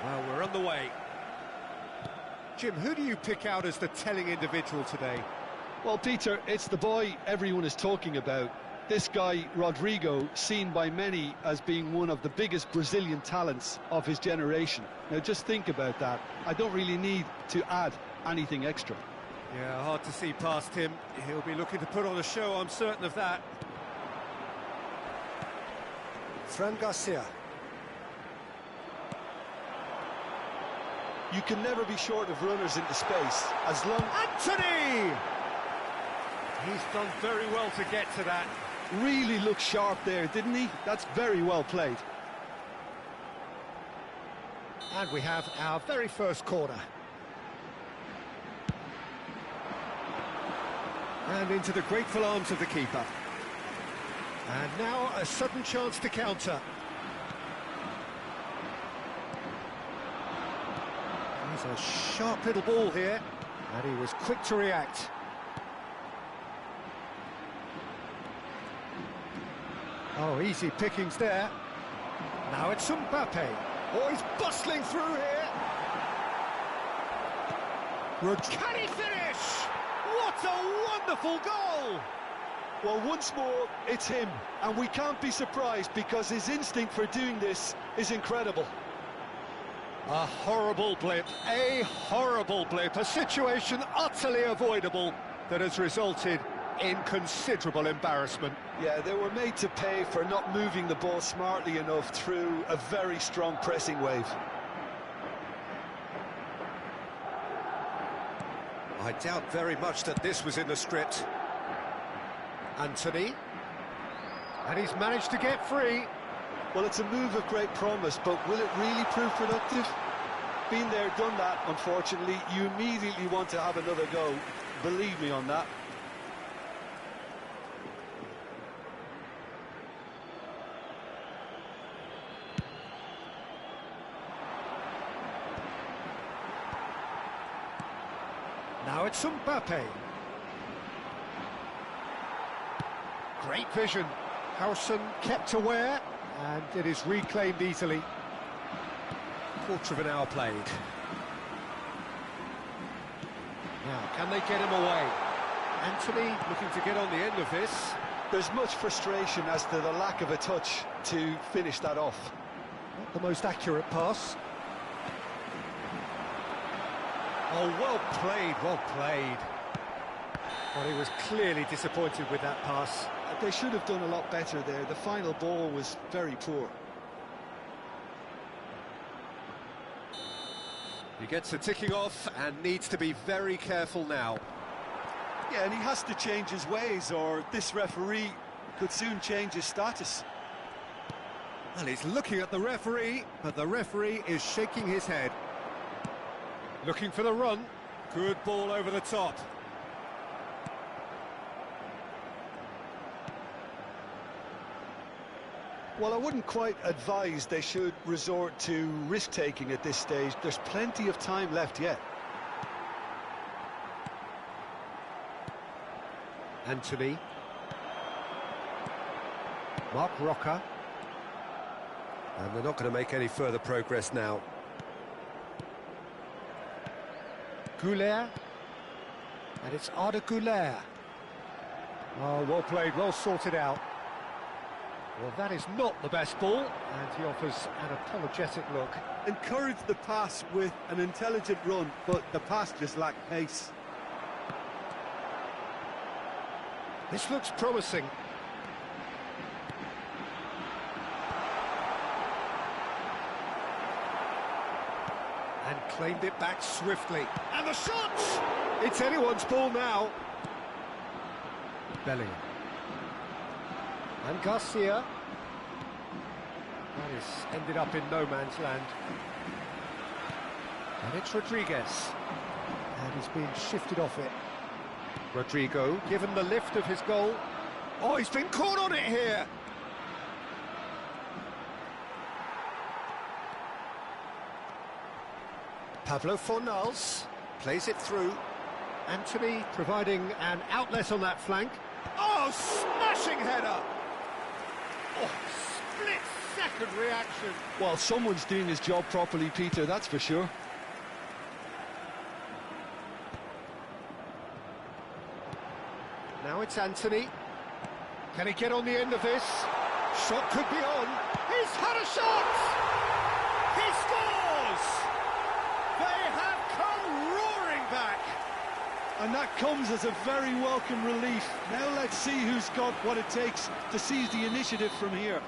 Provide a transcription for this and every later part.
Well, we're on the way. Jim, who do you pick out as the telling individual today? Well, Peter, it's the boy everyone is talking about. This guy, Rodrigo, seen by many as being one of the biggest Brazilian talents of his generation. Now, just think about that. I don't really need to add anything extra. Yeah, hard to see past him. He'll be looking to put on a show, I'm certain of that. Fran Garcia. You can never be short of runners into space, as long... Anthony! He's done very well to get to that. Really looked sharp there, didn't he? That's very well played. And we have our very first corner. And into the grateful arms of the keeper. And now a sudden chance to counter. He's a sharp little ball here, and he was quick to react. Oh, easy pickings there. Now it's Mbappe. Oh, he's bustling through here. Can he finish? What a wonderful goal! Well, once more, it's him, and we can't be surprised because his instinct for doing this is incredible. A horrible blip, a situation utterly avoidable that has resulted in considerable embarrassment. Yeah, they were made to pay for not moving the ball smartly enough through a very strong pressing wave. I doubt very much that this was in the script. Anthony, and he's managed to get free. Well, it's a move of great promise, but will it really prove productive? Been there, done that, unfortunately. You immediately want to have another go. Believe me on that. Now it's Mbappe. Great vision. Harrison kept aware, and it is reclaimed easily. Quarter of an hour played. Now, can they get him away? Anthony looking to get on the end of this. There's much frustration as to the lack of a touch to finish that off. Not the most accurate pass. Oh, well played, well played. Well, he was clearly disappointed with that pass. They should have done a lot better there. The final ball was very poor. He gets the ticking off and needs to be very careful now. Yeah, and he has to change his ways, or this referee could soon change his status. Well, he's looking at the referee, but the referee is shaking his head. Looking for the run. Good ball over the top. Well, I wouldn't quite advise they should resort to risk-taking at this stage. There's plenty of time left yet. Anthony. Mark Roca. And they're not going to make any further progress now. Goulet. And it's Arda Goulet. Oh, well played, well sorted out. Well, that is not the best ball, and he offers an apologetic look. Encourage the pass with an intelligent run, but the pass just lacked pace. This looks promising. And claimed it back swiftly. And the shot! It's anyone's ball now. Bellingham. And Garcia. That is ended up in no man's land. And it's Rodriguez. And he's being shifted off it. Rodrigo, given the lift of his goal. Oh, he's been caught on it here! Pablo Fornals plays it through. Anthony providing an outlet on that flank. Oh, smashing header! Oh, split-second reaction. Well, someone's doing his job properly, Peter, that's for sure. Now it's Anthony. Can he get on the end of this? Shot could be on. He's had a shot! He scores! They have come roaring back. And that comes as a very welcome relief. Now let's see who's got what it takes to seize the initiative from here.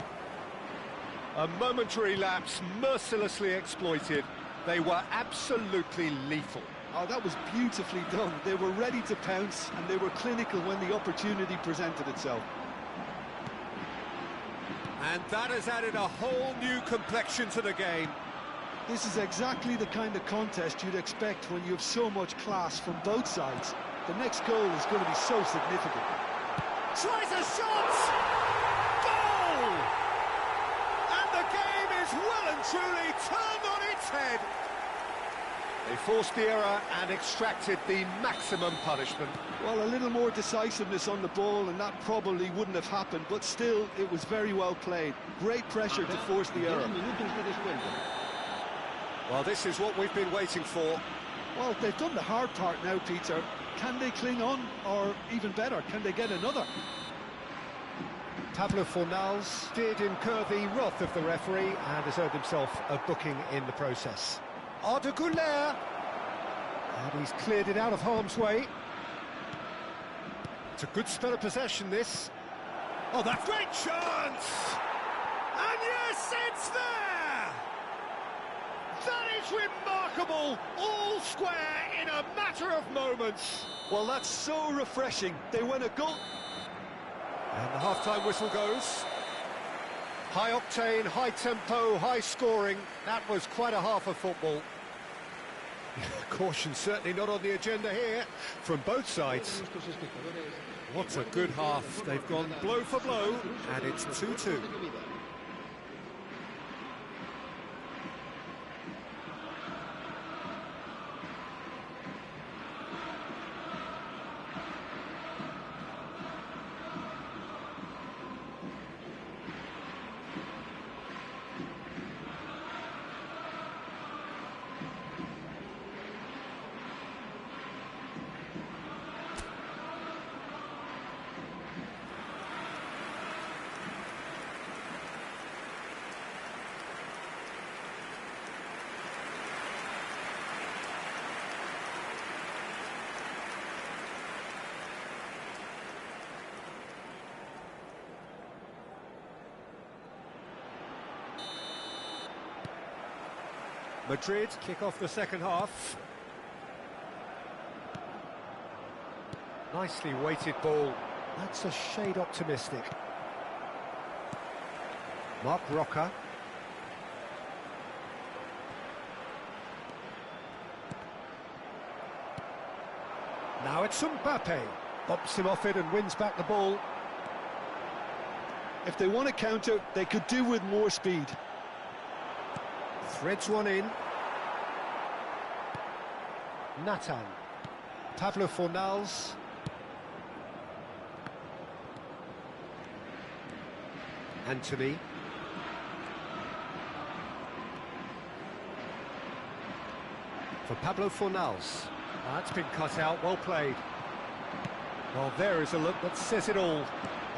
A momentary lapse, mercilessly exploited. They were absolutely lethal. Oh, that was beautifully done. They were ready to pounce, and they were clinical when the opportunity presented itself. And that has added a whole new complexion to the game. This is exactly the kind of contest you'd expect when you have so much class from both sides. The next goal is going to be so significant. Tries a shot! Goal! And the game is well and truly turned on its head. They forced the error and extracted the maximum punishment. Well, a little more decisiveness on the ball and that probably wouldn't have happened, but still, it was very well played. Great pressure to force the error. Well, this is what we've been waiting for. Well, they've done the hard part now, Peter. Can they cling on, or even better, can they get another? Pablo Fornals did incur the wrath of the referee and has earned himself a booking in the process. Arda Güler, and he's cleared it out of harm's way. It's a good spell of possession, this. Oh, that's great chance! And yes, it's there! That is remarkable, all square in a matter of moments. Well, that's so refreshing. They win a goal. And the half-time whistle goes. High octane, high tempo, high scoring. That was quite a half of football. Caution certainly not on the agenda here from both sides. What a good half. They've gone blow for blow, and it's 2-2. Madrid kick off the second half. Nicely weighted ball. That's a shade optimistic. Marc Roca. Now it's Mbappe. Bumps him off it and wins back the ball. If they want to counter, they could do with more speed. Threads one in. Nathan. Pablo Fornals. Anthony. For Pablo Fornals. That's been cut out, well played. Well, there is a look that says it all.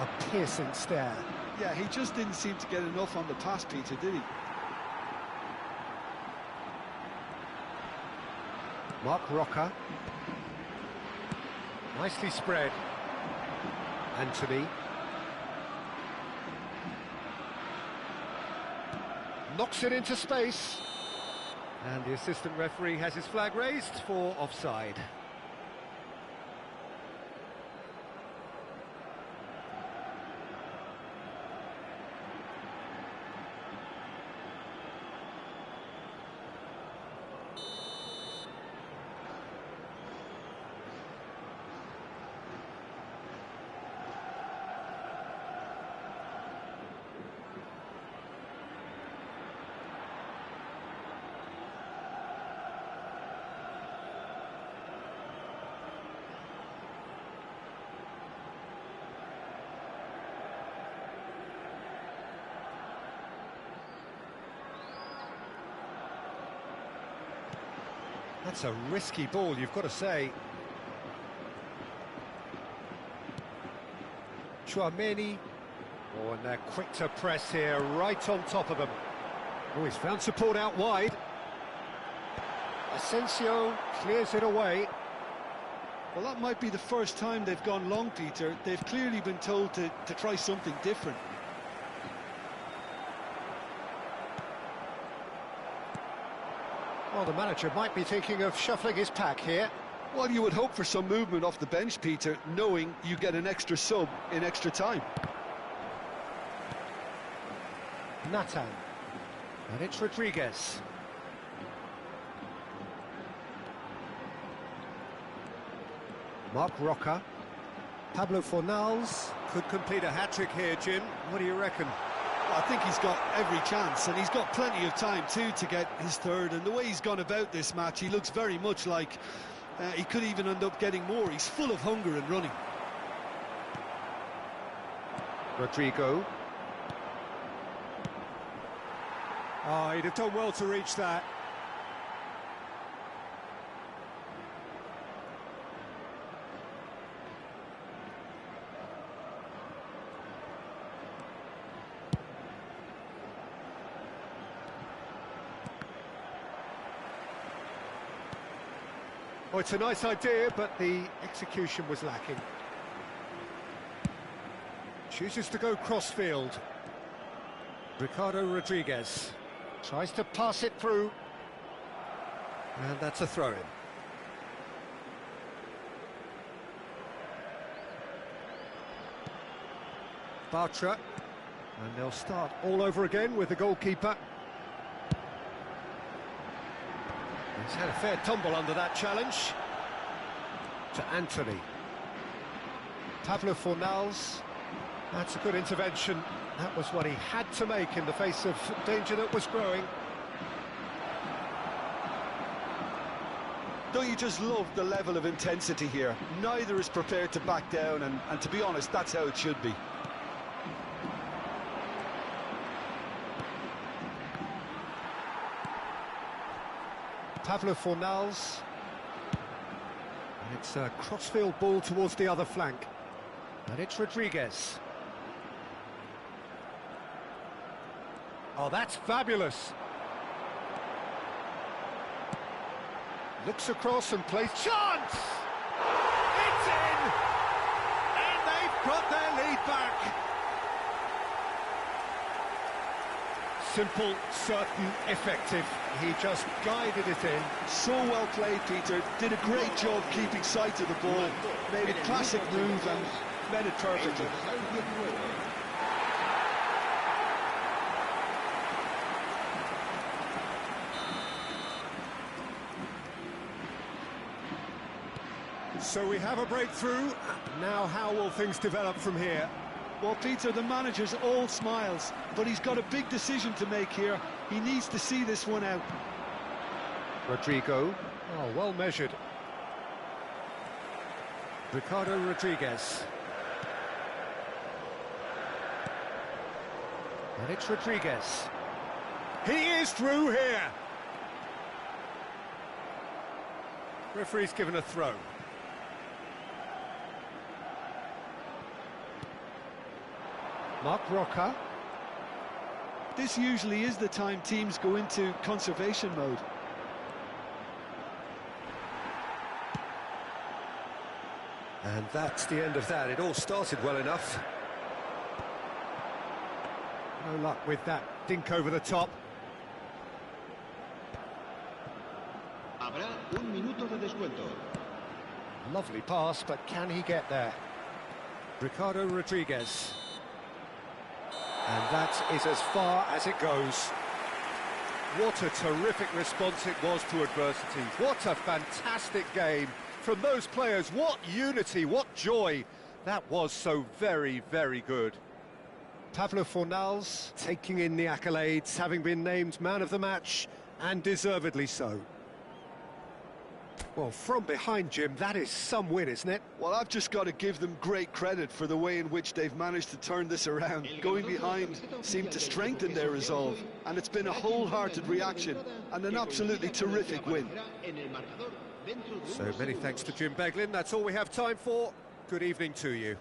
A piercing stare. Yeah, he just didn't seem to get enough on the pass, Peter, did he? Marc Roca. Nicely spread. Anthony. Knocks it into space. And the assistant referee has his flag raised for offside. That's a risky ball, you've got to say. Chouameni. Oh, and they're quick to press here, right on top of them. Oh, he's found support out wide. Asensio clears it away. Well, that might be the first time they've gone long, Peter. They've clearly been told to try something different. Well, the manager might be thinking of shuffling his pack here. Well, you would hope for some movement off the bench, Peter, knowing you get an extra sub in extra time. Nathan. And it's Rodriguez. Marc Roca. Pablo Fornals could complete a hat-trick here, Jim. What do you reckon? I think he's got every chance, and he's got plenty of time too to get his third. And the way he's gone about this match, he looks very much like he could even end up getting more. He's full of hunger and running. Rodrigo. Oh, he'd have done well to reach that. Oh, it's a nice idea, but the execution was lacking. Chooses to go crossfield. Ricardo Rodriguez tries to pass it through. And that's a throw-in. Bartra. And they'll start all over again with the goalkeeper. He's had a fair tumble under that challenge. To Anthony. Pablo Fornals. That's a good intervention. That was what he had to make in the face of danger that was growing. Don't you just love the level of intensity here? Neither is prepared to back down, and to be honest, that's how it should be. Pablo Fornals. And it's a crossfield ball towards the other flank. And it's Rodriguez. Oh, that's fabulous. Looks across and plays. Chance! It's in! And they've got their lead back. Simple, certain, effective. He just guided it in. So well played, Peter. Did a great job keeping sight of the ball. Made a classic move and met it perfectly. So we have a breakthrough. Now how will things develop from here? Well, Peter, the manager's all smiles, but he's got a big decision to make here. He needs to see this one out. Rodrigo. Oh, well measured. Ricardo Rodriguez. And it's Rodriguez. He is through here. Referee's given a throw. Marc Roca. This usually is the time teams go into conservation mode. And that's the end of that. It all started well enough. No luck with that dink over the top. Habrá un minuto de descuento. Lovely pass, but can he get there? Ricardo Rodriguez. And that is as far as it goes. What a terrific response it was to adversity. What a fantastic game from those players. What unity, what joy. That was so very, very good. Pablo Fornals taking in the accolades, having been named man of the match, and deservedly so. Well, from behind, Jim, that is some win, isn't it? Well, I've just got to give them great credit for the way in which they've managed to turn this around. Going behind seemed to strengthen their resolve, and it's been a wholehearted reaction and an absolutely terrific win. So many thanks to Jim Beglin. That's all we have time for. Good evening to you.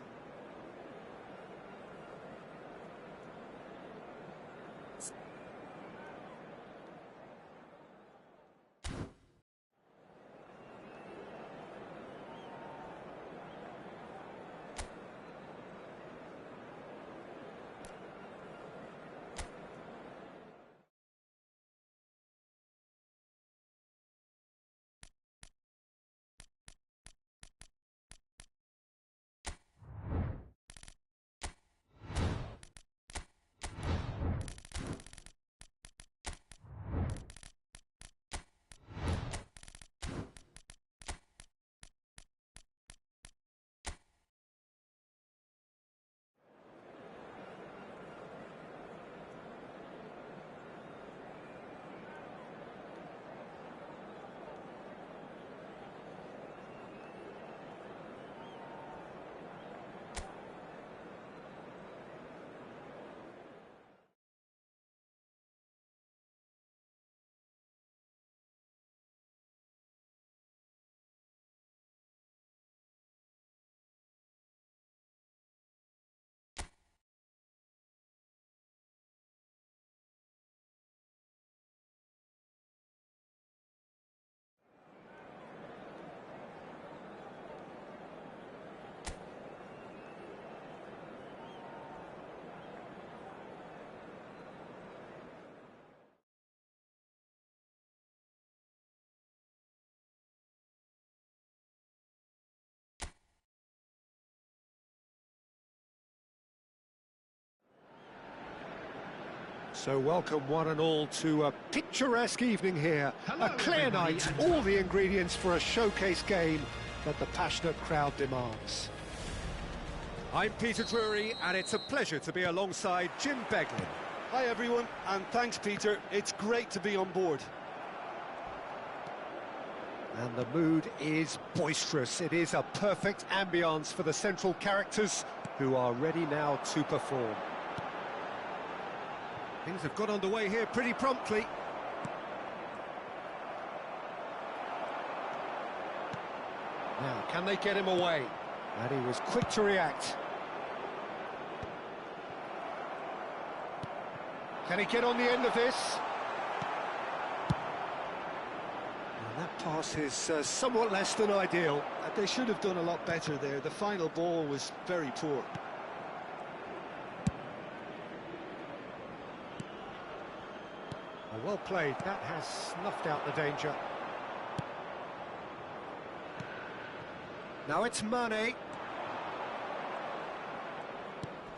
So welcome one and all to a picturesque evening here. A clear night, all the ingredients for a showcase game that the passionate crowd demands. I'm Peter Drury, and it's a pleasure to be alongside Jim Beglin. Hi everyone, and thanks Peter, it's great to be on board. And the mood is boisterous. It is a perfect ambience for the central characters who are ready now to perform. Things have got underway here pretty promptly. Now, can they get him away? And he was quick to react. Can he get on the end of this? And that pass is somewhat less than ideal. They should have done a lot better there. The final ball was very poor. Well played, that has snuffed out the danger. Now it's Mane.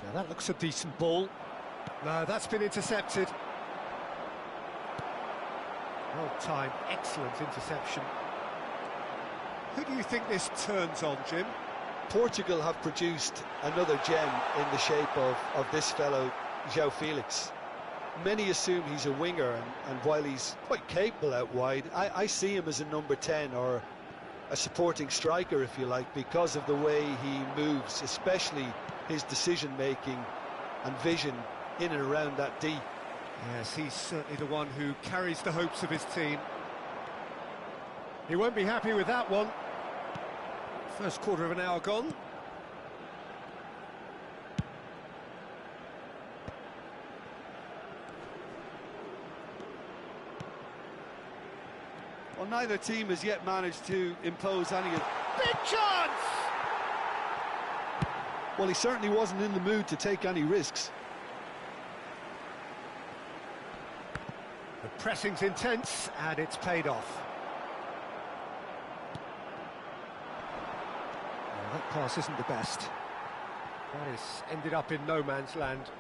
Now that looks a decent ball. No, that's been intercepted. Well timed, excellent interception. Who do you think this turns on, Jim? Portugal have produced another gem in the shape of this fellow, João Felix. Many assume he's a winger, and while he's quite capable out wide, I see him as a number 10 or a supporting striker, if you like, because of the way he moves, especially his decision-making and vision in and around that D. Yes, he's certainly the one who carries the hopes of his team. He won't be happy with that one. First quarter of an hour gone. Well, neither team has yet managed to impose any... Big chance! Well, he certainly wasn't in the mood to take any risks. The pressing's intense, and it's paid off. Well, that pass isn't the best. That has ended up in no man's land.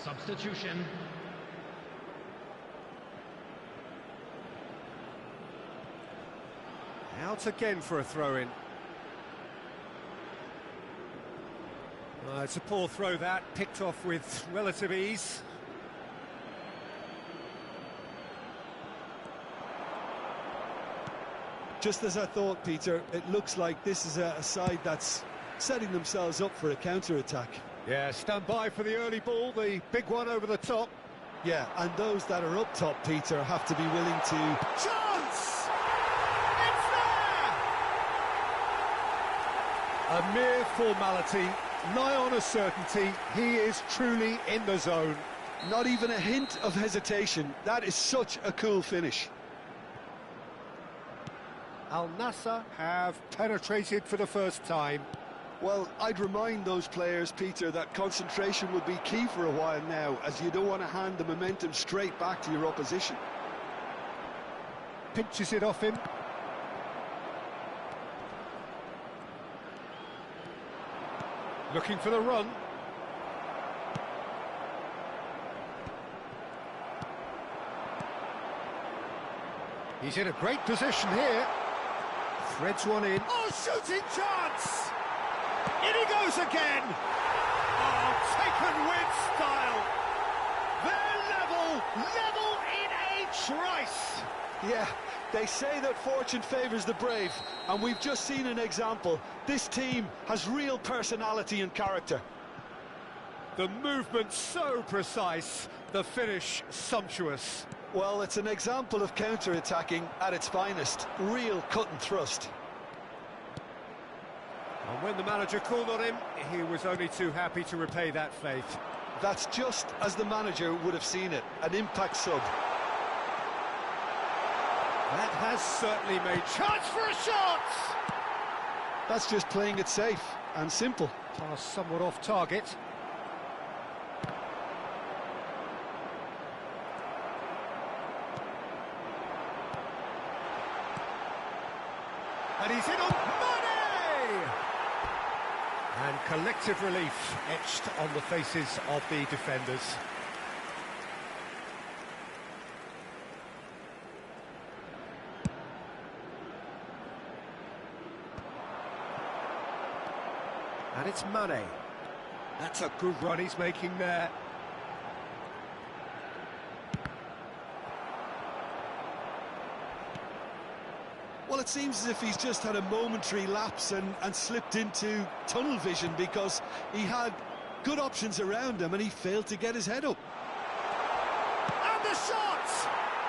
Substitution. Out again for a throw-in. It's a poor throw that, picked off with relative ease. Just as I thought, Peter, it looks like this is a side that's setting themselves up for a counter-attack. Yeah, stand by for the early ball, the big one over the top. Yeah, and those that are up top, Peter, have to be willing to... Chance! It's there! A mere formality, nigh on a certainty, he is truly in the zone. Not even a hint of hesitation. That is such a cool finish. Al Nassr have penetrated for the first time. Well, I'd remind those players, Peter, that concentration will be key for a while now, as you don't want to hand the momentum straight back to your opposition. Pinches it off him. Looking for the run. He's in a great position here. Threads one in. Oh, shooting chance! In he goes again! Oh, taken with style! They're level in a trice! Yeah, they say that fortune favours the brave, and we've just seen an example. This team has real personality and character. The movement so precise, the finish sumptuous. Well, it's an example of counter-attacking at its finest. Real cut and thrust. And when the manager called on him, he was only too happy to repay that faith. That's just as the manager would have seen it, an impact sub. That has certainly made chance for a shot! That's just playing it safe and simple. Pass somewhat off target. And he's in on money! And collective relief etched on the faces of the defenders. And it's Mane. That's a good run he's making there. Well, it seems as if he's just had a momentary lapse and slipped into tunnel vision, because he had good options around him and he failed to get his head up. And the shot!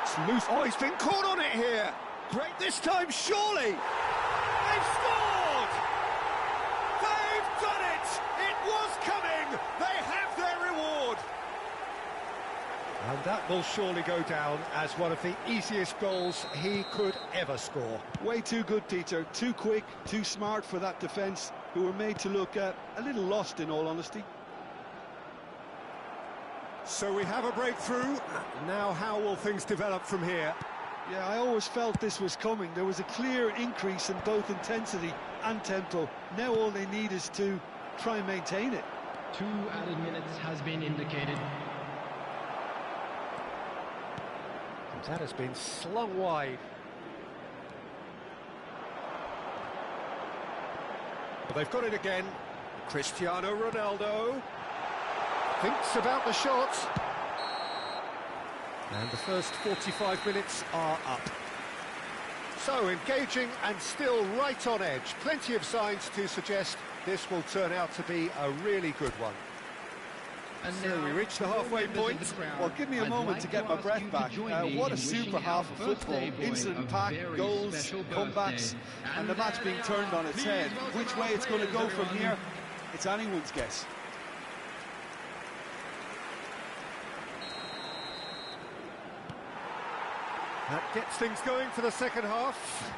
It's loose. Oh, he's been caught on it here. Great this time, surely. They've scored! They've done it! It was coming! They have their reward! And that will surely go down as one of the easiest goals he could ever score. Way too good, Peter. Too quick, too smart for that defence, who were made to look a little lost, in all honesty. So we have a breakthrough. Now how will things develop from here? Yeah, I always felt this was coming. There was a clear increase in both intensity and tempo. Now all they need is to try and maintain it. 2 added minutes has been indicated. That has been slung wide. Well, they've got it again. Cristiano Ronaldo thinks about the shot. And the first 45 minutes are up. So engaging and still right on edge. Plenty of signs to suggest this will turn out to be a really good one. And so we reach the halfway point. Well, give me a moment to get my breath back. What a super half of football. Incident-packed, goals, comebacks, and the match being turned on its head. Which way it's going to go from here, it's anyone's guess. That gets things going for the second half.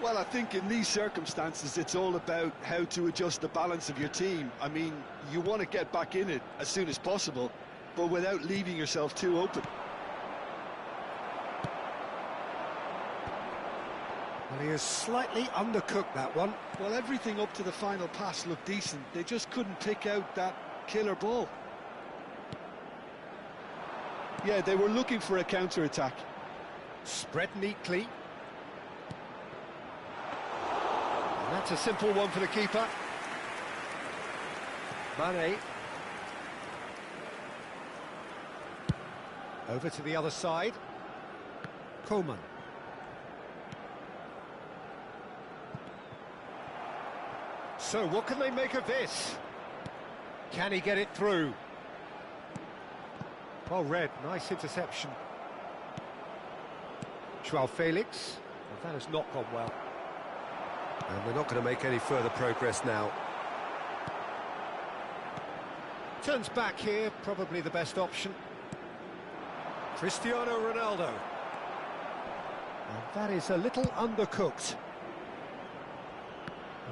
Well, I think in these circumstances, it's all about how to adjust the balance of your team. I mean, you want to get back in it as soon as possible, but without leaving yourself too open. Well, he has slightly undercooked that one. Well, everything up to the final pass looked decent. They just couldn't pick out that killer ball. Yeah, they were looking for a counter-attack. Spread neatly. And that's a simple one for the keeper. Mane. Over to the other side. Coman. So what can they make of this? Can he get it through? Well read, nice interception. Joao Felix. Well, that has not gone well. And they're not going to make any further progress now. Turns back here, probably the best option. Cristiano Ronaldo. And that is a little undercooked.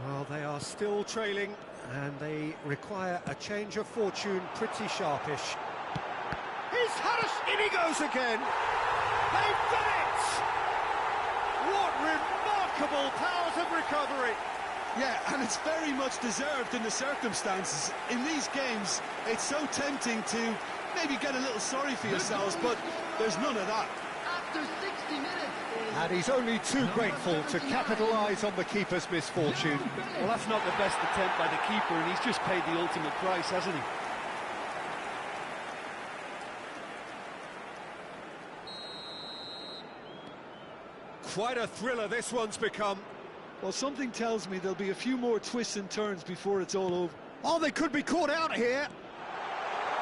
Well, they are still trailing, and they require a change of fortune pretty sharpish. He's had a... In he goes again! They've done it! What remarkable powers of recovery! Yeah, and it's very much deserved in the circumstances. In these games, it's so tempting to maybe get a little sorry for yourselves, but there's none of that. After 60 minutes... And he's only too grateful to capitalise on the keeper's misfortune. Well, that's not the best attempt by the keeper, and he's just paid the ultimate price, hasn't he? Quite a thriller this one's become. Well, something tells me there'll be a few more twists and turns before it's all over. Oh, they could be caught out here.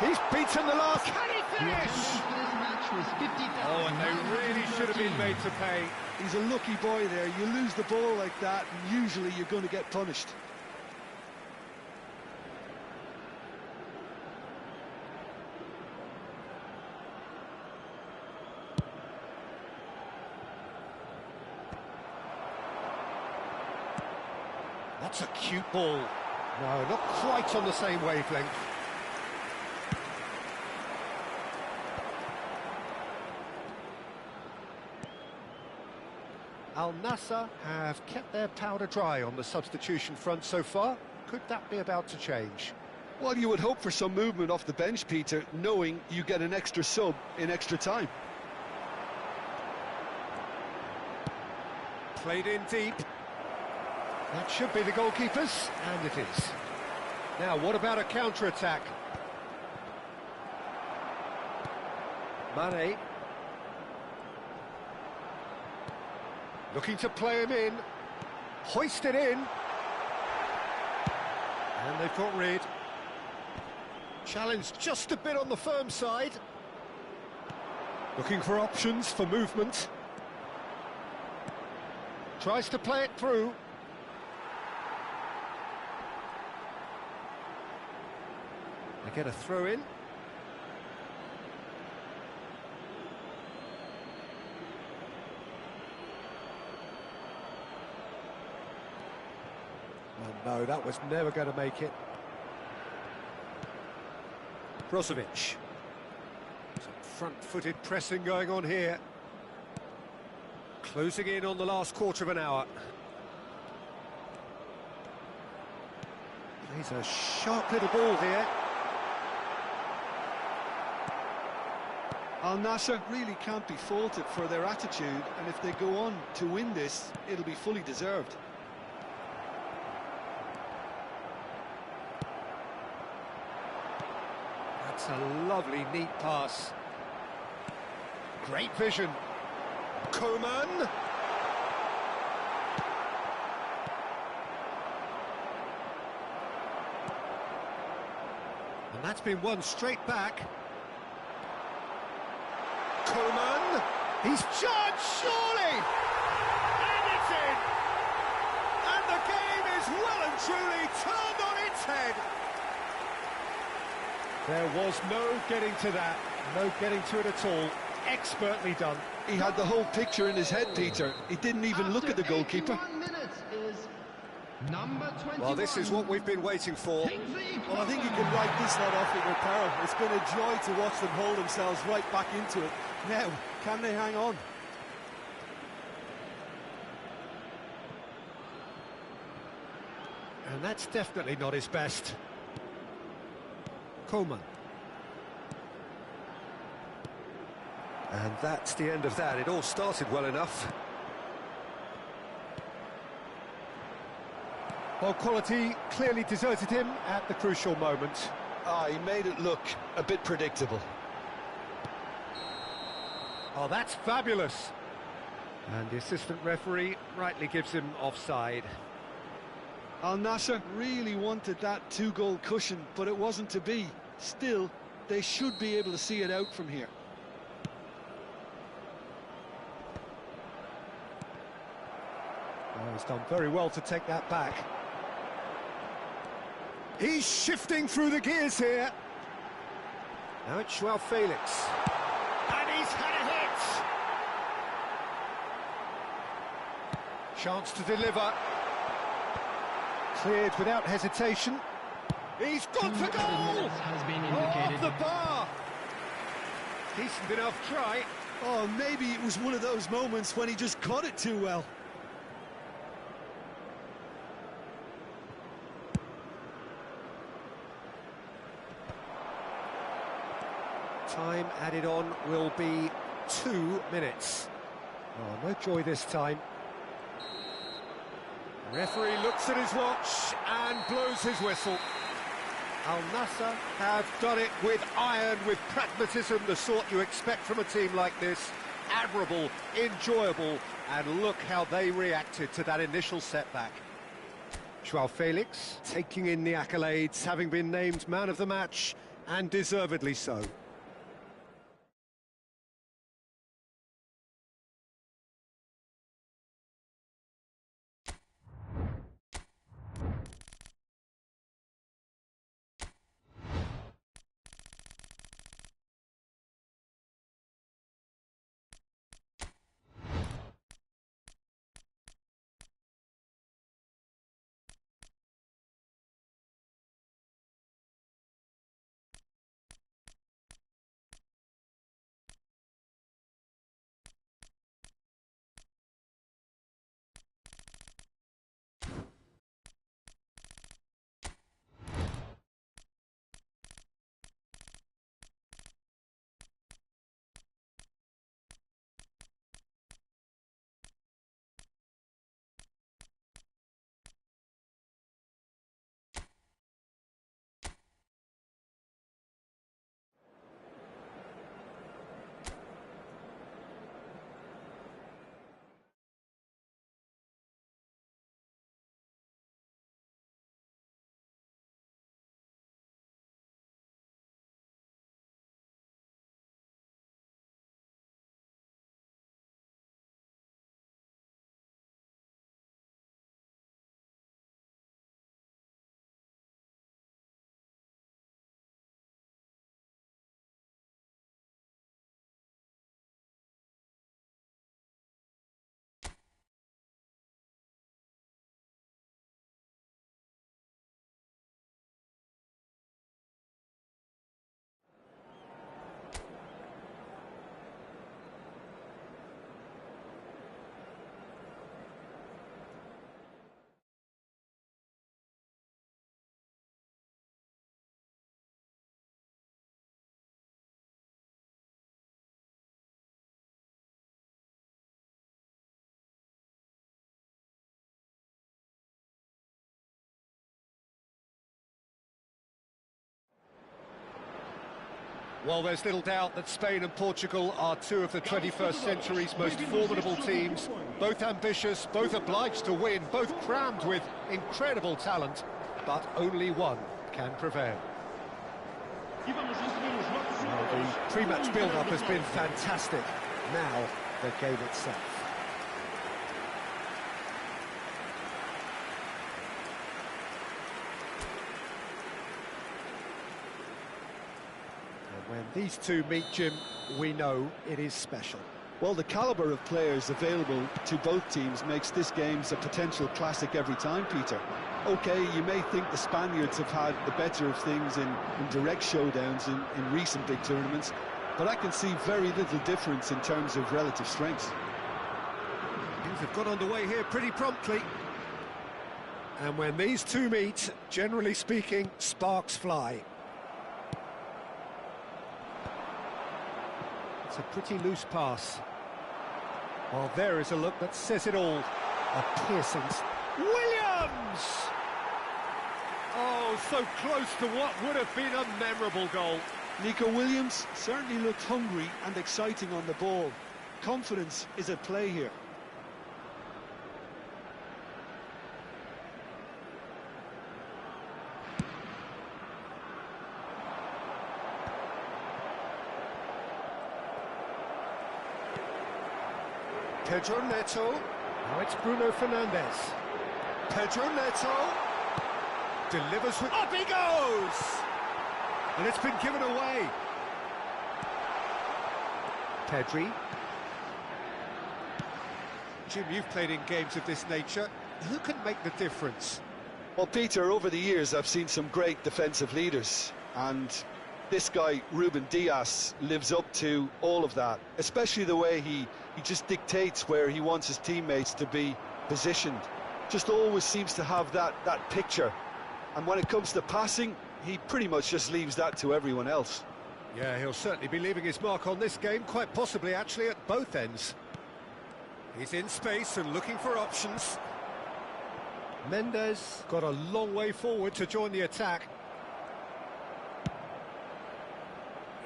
He's beaten the last. Can he The finish? attendance for this match was 50,000. Oh, and they really should have been made to pay. He's a lucky boy there. You lose the ball like that, and usually you're going to get punished. That's a cute ball. No, not quite on the same wavelength. Al Nassr have kept their powder dry on the substitution front so far. Could that be about to change? Well, you would hope for some movement off the bench, Peter, knowing you get an extra sub in extra time. Played in deep. That should be the goalkeepers, and it is. Now, what about a counter-attack? Mane. Looking to play him in. Hoisted in. And they've got rid. Challenged just a bit on the firm side. Looking for options for movement. Tries to play it through. They get a throw in. Oh no, that was never going to make it. Brozovic. Some front-footed pressing going on here. Closing in on the last quarter of an hour. He's a sharp little ball here. Al Nassr really can't be faulted for their attitude, and if they go on to win this, it'll be fully deserved. That's a lovely, neat pass. Great vision. Coman. And that's been won straight back. Coman. He's charged, surely! And it's in! And the game is well and truly turned on its head. There was no getting to that, no getting to it at all. Expertly done. He had the whole picture in his head, Peter. He didn't even look at the goalkeeper. 81 minutes is number 21. Well, this is what we've been waiting for. Well, I think he can write this lot off with apparel. It's been a joy to watch them hold themselves right back into it. Now, can they hang on? And that's definitely not his best. Coman. And that's the end of that. It all started well enough. Well, quality clearly deserted him at the crucial moment. He made it look a bit predictable. Oh, that's fabulous. And the assistant referee rightly gives him offside. Al Nassr really wanted that two-goal cushion, but it wasn't to be. Still, they should be able to see it out from here. Oh, he's done very well to take that back. He's shifting through the gears here. Now it's Joao Felix. And he's had a hit. Chance to deliver. Cleared without hesitation. He's gone for goal! Has been indicated. Off the bar! Decent enough try. Oh, maybe it was one of those moments when he just caught it too well. Time added on will be 2 minutes. Oh, no joy this time. Referee looks at his watch and blows his whistle. Al Nassr have done it with iron, with pragmatism, the sort you expect from a team like this. Admirable, enjoyable, and look how they reacted to that initial setback. Joao Felix taking in the accolades, having been named man of the match, and deservedly so. Well, there's little doubt that Spain and Portugal are two of the 21st century's most formidable teams. Both ambitious, both obliged to win, both crammed with incredible talent, but only one can prevail. Well, the pre-match build-up has been fantastic. Now, the game itself. When these two meet, Jim, we know it is special. Well, the calibre of players available to both teams makes this game a potential classic every time, Peter. OK, you may think the Spaniards have had the better of things in direct showdowns in recent big tournaments, but I can see very little difference in terms of relative strengths. Things have got underway here pretty promptly. And when these two meet, generally speaking, sparks fly. It's a pretty loose pass. Well, there is a look that says it all. A piercing... Williams! Oh, so close to what would have been a memorable goal. Nico Williams certainly looked hungry and exciting on the ball. Confidence is at play here. Pedro Neto. Now it's Bruno Fernandes. Pedro Neto. Delivers with... Up he goes! And it's been given away. Pedri. Jim, you've played in games of this nature. Who can make the difference? Well, Peter, over the years I've seen some great defensive leaders, and this guy, Ruben Dias, lives up to all of that, especially the way he just dictates where he wants his teammates to be positioned. Just always seems to have that picture. And when it comes to passing, he pretty much just leaves that to everyone else. Yeah, he'll certainly be leaving his mark on this game, quite possibly actually at both ends. He's in space and looking for options. Mendes got a long way forward to join the attack.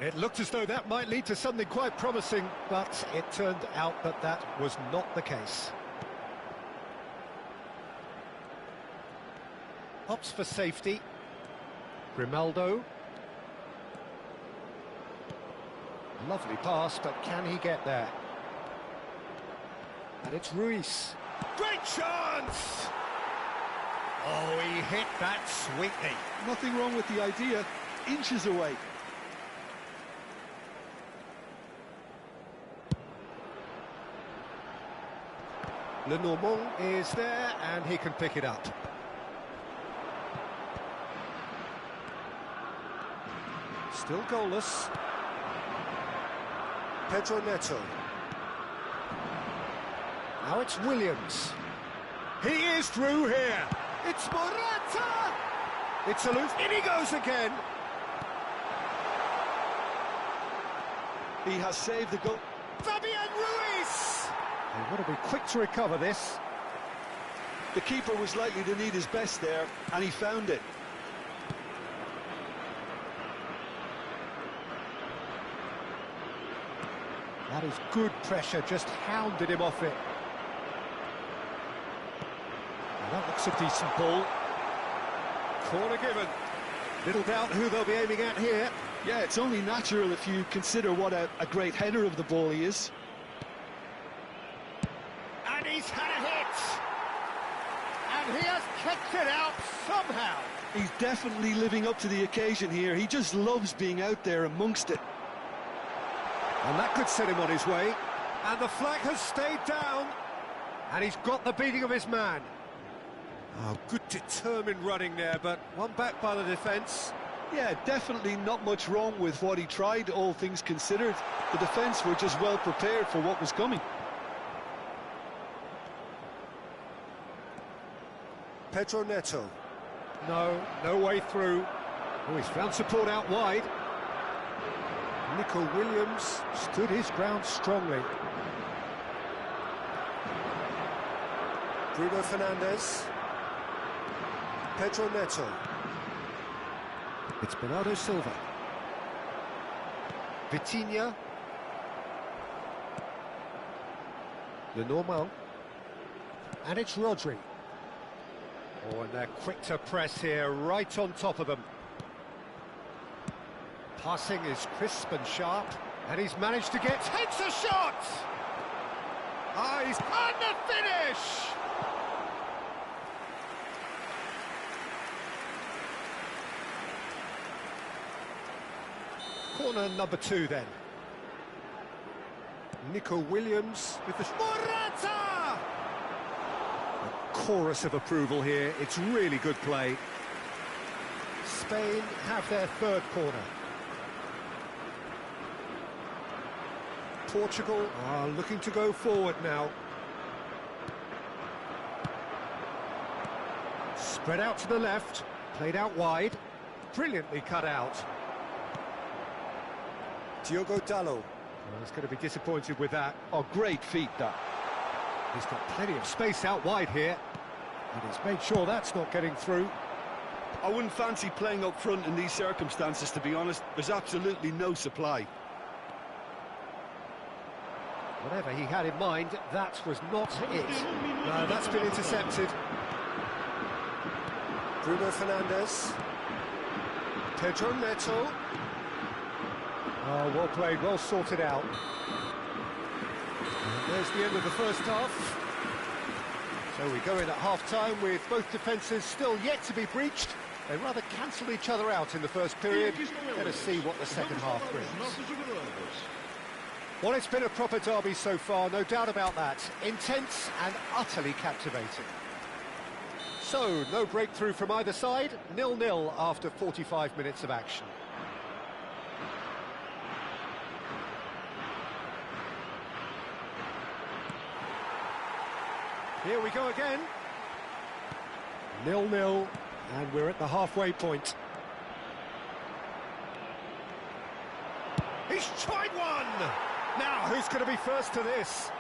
It looked as though that might lead to something quite promising, But it turned out that that was not the case. Opts for safety. Grimaldo. Lovely pass, but can he get there? And it's Ruiz. great chance! Oh, he hit that sweetly. Nothing wrong with the idea, inches away. Lenormand is there, and he can pick it up. Still goalless. Pedro Neto. Now it's Williams. He is through here. It's Morata! It's a loose. In he goes again. He has saved the goal. Fabian Ruiz! They want to be quick to recover this. The keeper was likely to need his best there, and he found it. That is good pressure, just hounded him off it. Well, that looks a decent ball. Corner given. Little doubt who they'll be aiming at here. Yeah, it's only natural if you consider what a great header of the ball he is. And he's had a hit. And he has kicked it out somehow. He's definitely living up to the occasion here. He just loves being out there amongst it. And that could set him on his way. And the flag has stayed down. And he's got the beating of his man. Oh, good determined running there, but one back by the defence. Yeah, definitely not much wrong with what he tried, all things considered. The defence were just well prepared for what was coming. Pedro Neto. No way through. Oh, he's found support out wide. Nico Williams stood his ground strongly. Bruno Fernandes. Pedro Neto. It's Bernardo Silva. Vitinha. Lenormand. And it's Rodri. Oh, and they're quick to press here, right on top of them. Passing is crisp and sharp. And he's managed to get... Takes a shot! Ah, he's on the finish! Corner number 2 then. Nico Williams with the... Morata! A chorus of approval here. It's really good play. Spain have their third corner. Portugal are looking to go forward now. Spread out to the left. Played out wide. Brilliantly cut out. Diogo Dalot. Well, he's going to be disappointed with that. Oh, great feat, that. He's got plenty of space out wide here, and he's made sure that's not getting through. I wouldn't fancy playing up front in these circumstances, to be honest. There's absolutely no supply. Whatever he had in mind, that was not it. No, that's been intercepted. Bruno Fernandes. Pedro Neto. Oh, well played, well sorted out. And there's the end of the first half. So we go in at half-time with both defences still yet to be breached. They rather cancelled each other out in the first period. Let us see what the second half brings. Well, it's been a proper derby so far, no doubt about that. Intense and utterly captivating. So, no breakthrough from either side, 0-0 after 45 minutes of action. Here we go again. 0-0, and we're at the halfway point. He's tried one! Now, who's going to be first to this?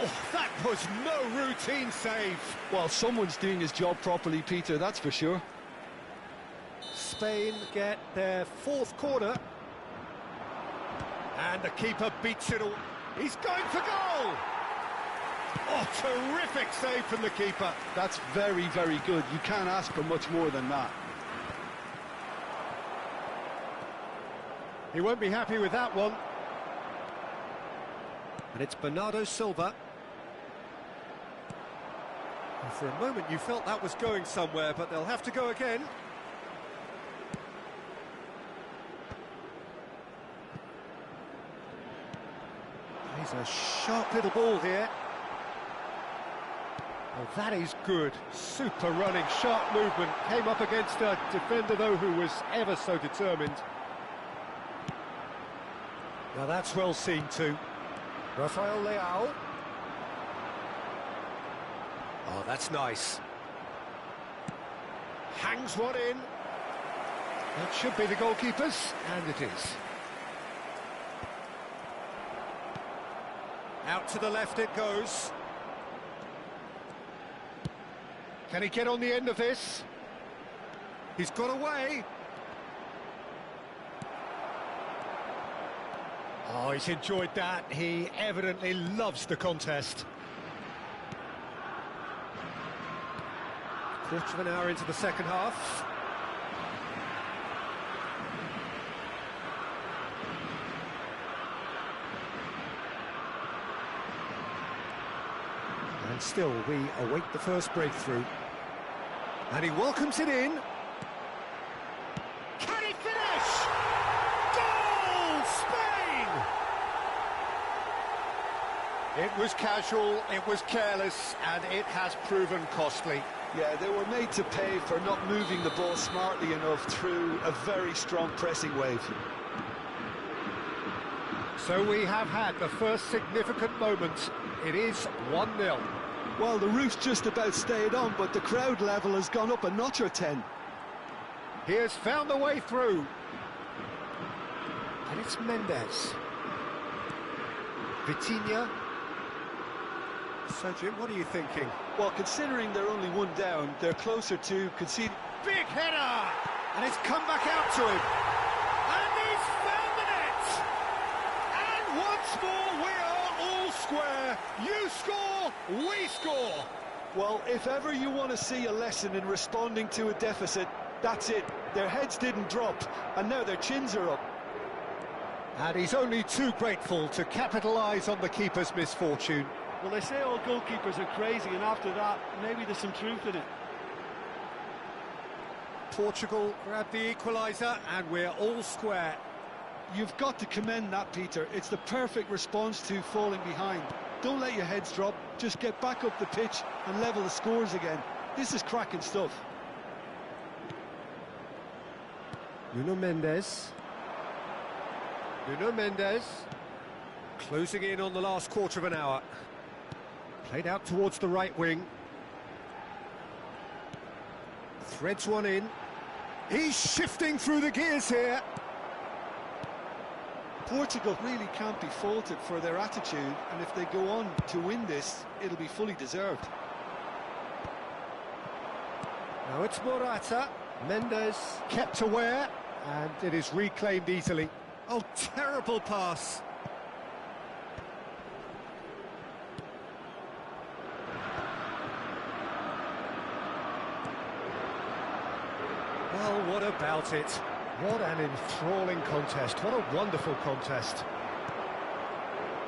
Oh, that was no routine save. Well, someone's doing his job properly, Peter, that's for sure. Spain get their fourth corner. And the keeper beats it all. He's going for goal! Oh, terrific save from the keeper. That's very, very good. You can't ask for much more than that. He won't be happy with that one. And it's Bernardo Silva. And for a moment you felt that was going somewhere, but they'll have to go again. He's a sharp little ball here. Oh, that is good. Super running, sharp movement. Came up against a defender, though, who was ever so determined. Now that's well seen too. Rafael Leao. Oh, that's nice. Hangs one in. That should be the goalkeeper's, and it is. Out to the left it goes. Can he get on the end of this? He's got away. Oh, he's enjoyed that. He evidently loves the contest. Quarter of an hour into the second half. And still, we await the first breakthrough. And he welcomes it in. Can he finish? Goal, Spain! It was casual, it was careless, and it has proven costly. Yeah, they were made to pay for not moving the ball smartly enough through a very strong pressing wave. So we have had the first significant moment. It is 1-0. Well, the roof's just about stayed on, but the crowd level has gone up a notch or 10. He has found the way through. And it's Mendes. Vitinha. So, Jim, what are you thinking? Well, considering they're only one down, they're closer to conceding. Big header! And it's come back out to him. And he's found the net! And once more, we are all square. You score, we score. Well, if ever you want to see a lesson in responding to a deficit, that's it. Their heads didn't drop, and now their chins are up. And he's only too grateful to capitalise on the keeper's misfortune. Well, they say all goalkeepers are crazy, and after that, maybe there's some truth in it. Portugal grabbed the equaliser, and we're all square. You've got to commend that, Peter. It's the perfect response to falling behind. Don't let your heads drop, just get back up the pitch and level the scores again. This is cracking stuff. Nuno Mendes. Nuno Mendes. Closing in on the last quarter of an hour. Played out towards the right wing. Threads one in. He's shifting through the gears here. Portugal really can't be faulted for their attitude, and if they go on to win this, it'll be fully deserved. Now it's Morata. Mendes kept aware, and it is reclaimed easily. Oh, terrible pass. Well, what about it? What an enthralling contest. What a wonderful contest.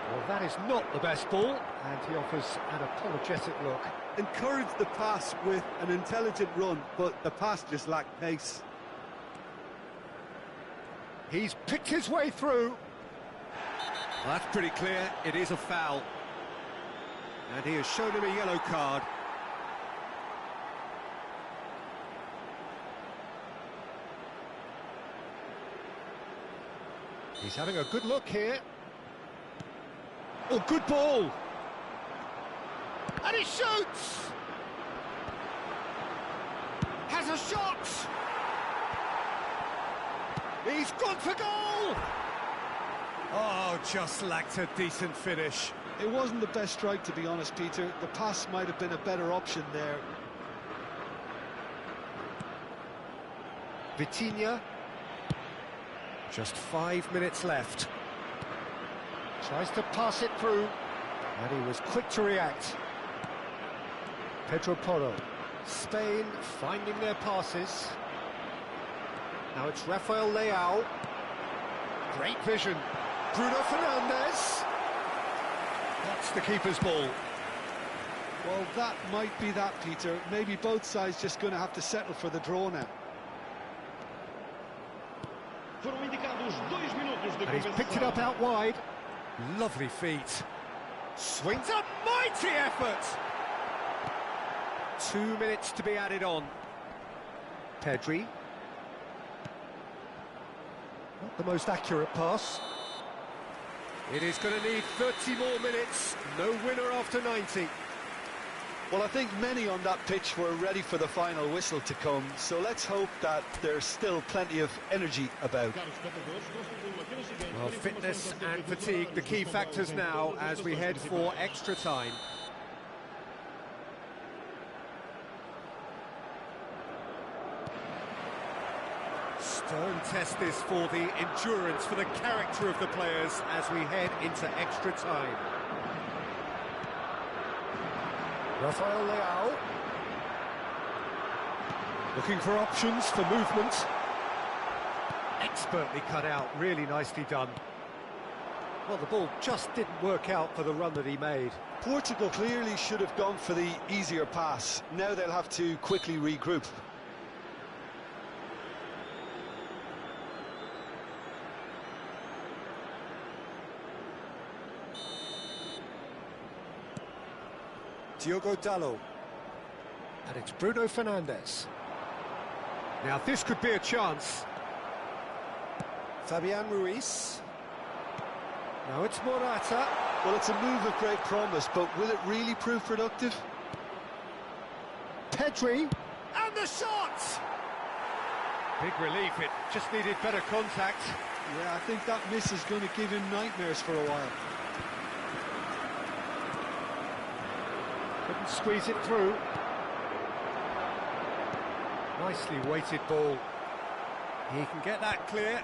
Well, that is not the best ball, and he offers an apologetic look. Encouraged the pass with an intelligent run, but the pass just lacked pace. He's picked his way through. Well, that's pretty clear. It is a foul. And he has shown him a yellow card. He's having a good look here. Oh, good ball. And he shoots! Has a shot! He's gone for goal! Oh, just lacked a decent finish. It wasn't the best strike, to be honest, Peter. The pass might have been a better option there. Vitinha. Just 5 minutes left. Tries to pass it through, and he was quick to react. Pedro Porro. Spain finding their passes. Now it's Rafael Leao. Great vision. Bruno Fernandes. That's the keeper's ball. Well, that might be that, Peter. Maybe both sides just going to have to settle for the draw now. And he's picked it up out wide. Lovely feet. Swings a mighty effort. 2 minutes to be added on. Pedri. Not the most accurate pass. It is going to need 30 more minutes. No winner after 90. Well, I think many on that pitch were ready for the final whistle to come, so let's hope that there's still plenty of energy about. Well, fitness and fatigue, the key factors now as we head for extra time. Stern test this for the endurance, for the character of the players as we head into extra time. Rafael Leao. Looking for options for movement. Expertly cut out, really nicely done. Well, the ball just didn't work out for the run that he made. Portugal clearly should have gone for the easier pass. Now they'll have to quickly regroup. Diogo Dalot. And it's Bruno Fernandes. Now this could be a chance. Fabian Ruiz. Now it's Morata. Well, it's a move of great promise, but will it really prove productive? Pedri. And the shot! Big relief, it just needed better contact. Yeah, I think that miss is going to give him nightmares for a while. Couldn't squeeze it through. Nicely weighted ball. He can get that clear.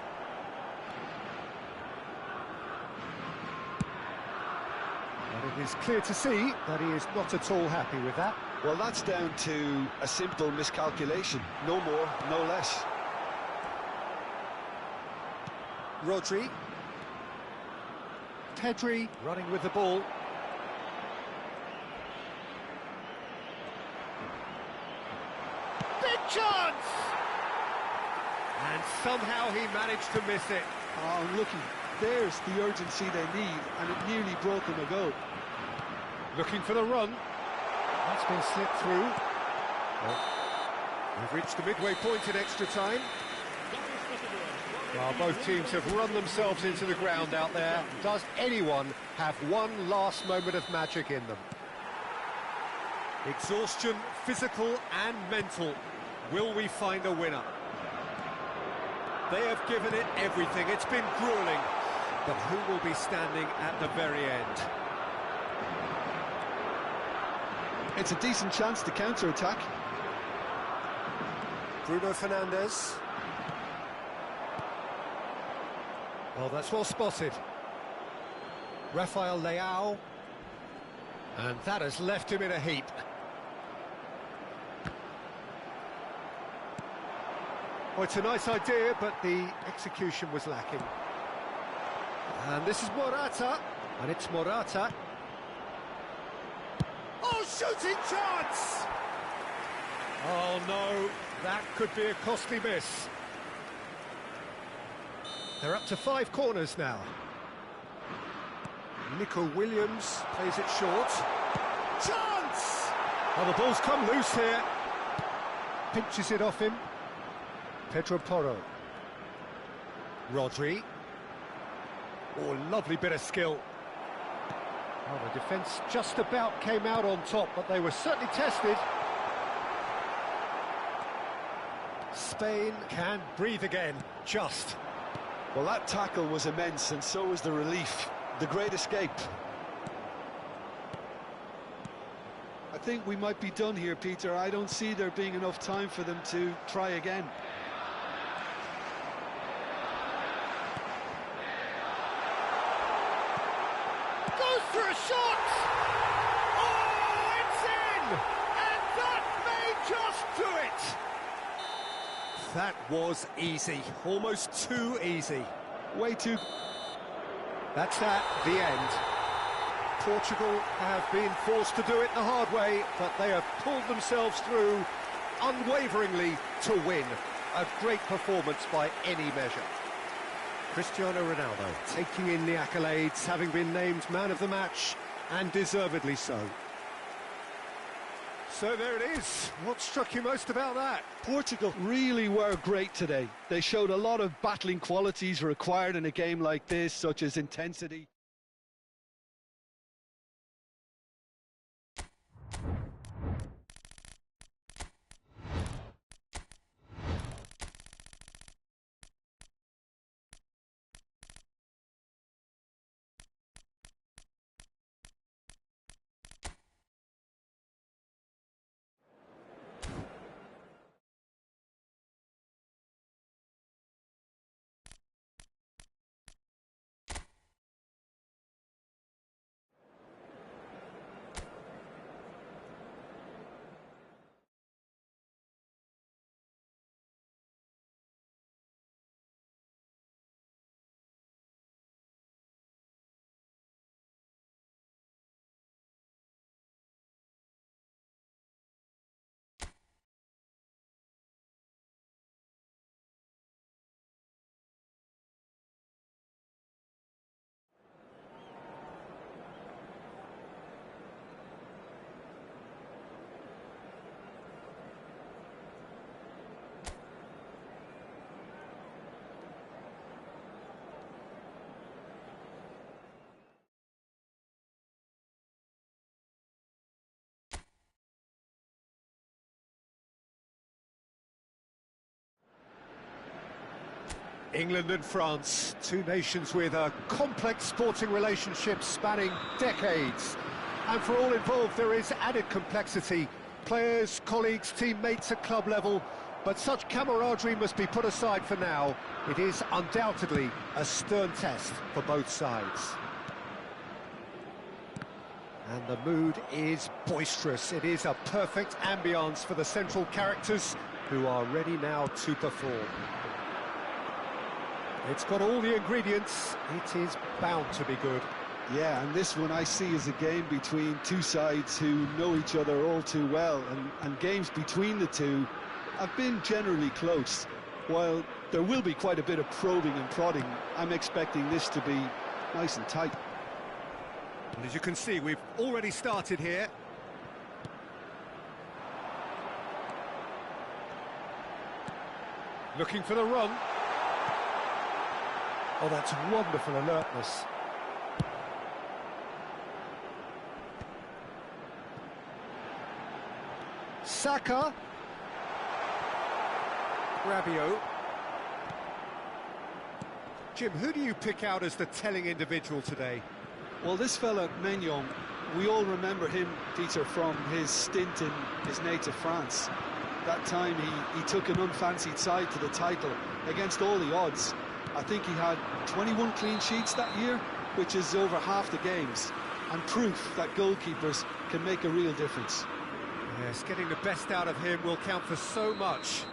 And it is clear to see that he is not at all happy with that. Well, that's down to a simple miscalculation. No more, no less. Rodri. Pedri running with the ball. Big chance! And somehow he managed to miss it. Oh, looking, there's the urgency they need, and it nearly brought them a goal. Looking for the run. That's been slipped through. Well, we've reached the midway point in extra time. Well, both teams have run themselves into the ground out there. Does anyone have one last moment of magic in them? Exhaustion, physical and mental. Will we find a winner? They have given it everything. It's been grueling. But who will be standing at the very end? It's a decent chance to counter-attack. Bruno Fernandes. Well, that's well spotted. Rafael Leao. And that has left him in a heap. Well, it's a nice idea, but the execution was lacking. And this is Morata. And it's Morata. Oh, shooting chance! Oh, no, that could be a costly miss. They're up to 5 corners now. Nico Williams plays it short. Chance! Well, the ball's come loose here. Pinches it off him. Pedro Porro. Rodri. Oh, lovely bit of skill. Well, the defence just about came out on top, but they were certainly tested. Spain can breathe again, just. Well, that tackle was immense, and so was the relief. The great escape. I think we might be done here, Peter. I don't see there being enough time for them to try again. Goes for a shot! Oh, it's in! And that may just do it! That was easy, almost too easy. Way too... That's at the end. Portugal have been forced to do it the hard way, but they have pulled themselves through unwaveringly to win. A great performance by any measure. Cristiano Ronaldo taking in the accolades, having been named man of the match, and deservedly so. So there it is. What struck you most about that? Portugal really were great today. They showed a lot of battling qualities required in a game like this, such as intensity. England and France, two nations with a complex sporting relationship spanning decades. And for all involved, there is added complexity. Players, colleagues, teammates at club level. But such camaraderie must be put aside for now. It is undoubtedly a stern test for both sides. And the mood is boisterous. It is a perfect ambience for the central characters who are ready now to perform. It's got all the ingredients. It is bound to be good. Yeah, and this one I see as a game between two sides who know each other all too well, and games between the two have been generally close. While there will be quite a bit of probing and prodding, I'm expecting this to be nice and tight. And as you can see, we've already started here. Looking for the run. Oh, that's wonderful alertness. Saka. Rabiot. Jim, who do you pick out as the telling individual today? Well, this fella, Maignan, we all remember him, Peter, from his stint in his native France. That time he took an unfancied side to the title against all the odds. I think he had 21 clean sheets that year, which is over half the games, and proof that goalkeepers can make a real difference. Yes, getting the best out of him will count for so much.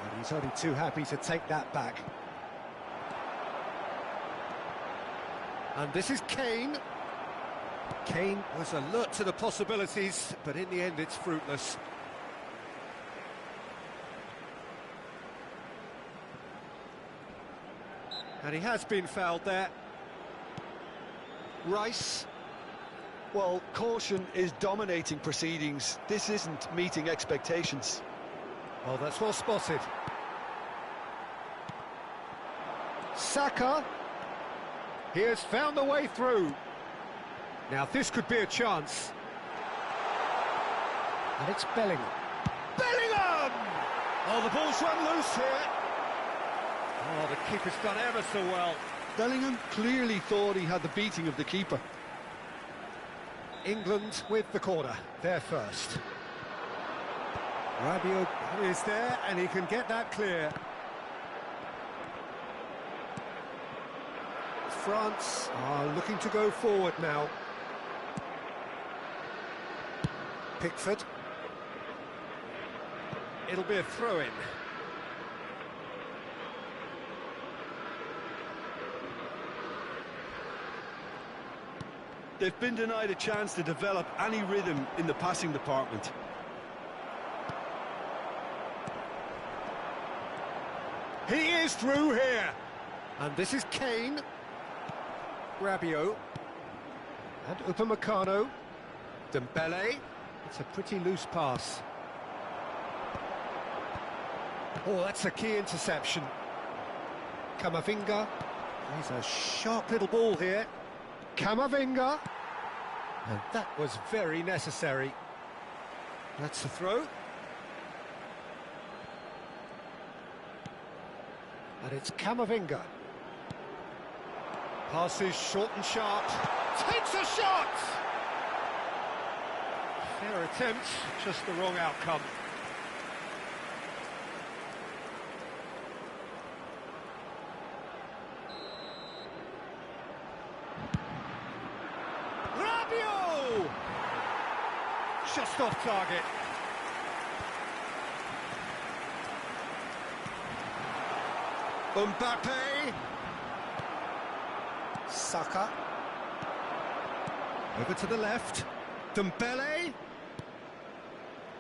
And he's only too happy to take that back. And this is Kane. Kane was alert to the possibilities, but in the end it's fruitless. And he has been fouled there. Rice. Well, caution is dominating proceedings. This isn't meeting expectations. Oh, that's well spotted. Saka. He has found the way through. Now this could be a chance. And it's Bellingham. Bellingham! Oh, the ball's run loose here. Oh, the keeper's done ever so well. Bellingham clearly thought he had the beating of the keeper. England with the corner, they're first. Rabiot is there, and he can get that clear. France are looking to go forward now. Pickford. It'll be a throw-in. They've been denied a chance to develop any rhythm in the passing department. He is through here. And this is Kane. Rabiot. And Upamecano. Dembele. It's a pretty loose pass. Oh, that's a key interception. Camavinga. He's a sharp little ball here. Camavinga. And that was very necessary. That's the throw. And it's Camavinga. Passes short and sharp. Takes a shot! Fair attempt, just the wrong outcome. Rabiot! Just off target. Mbappe. Saka. Over to the left. Dembele.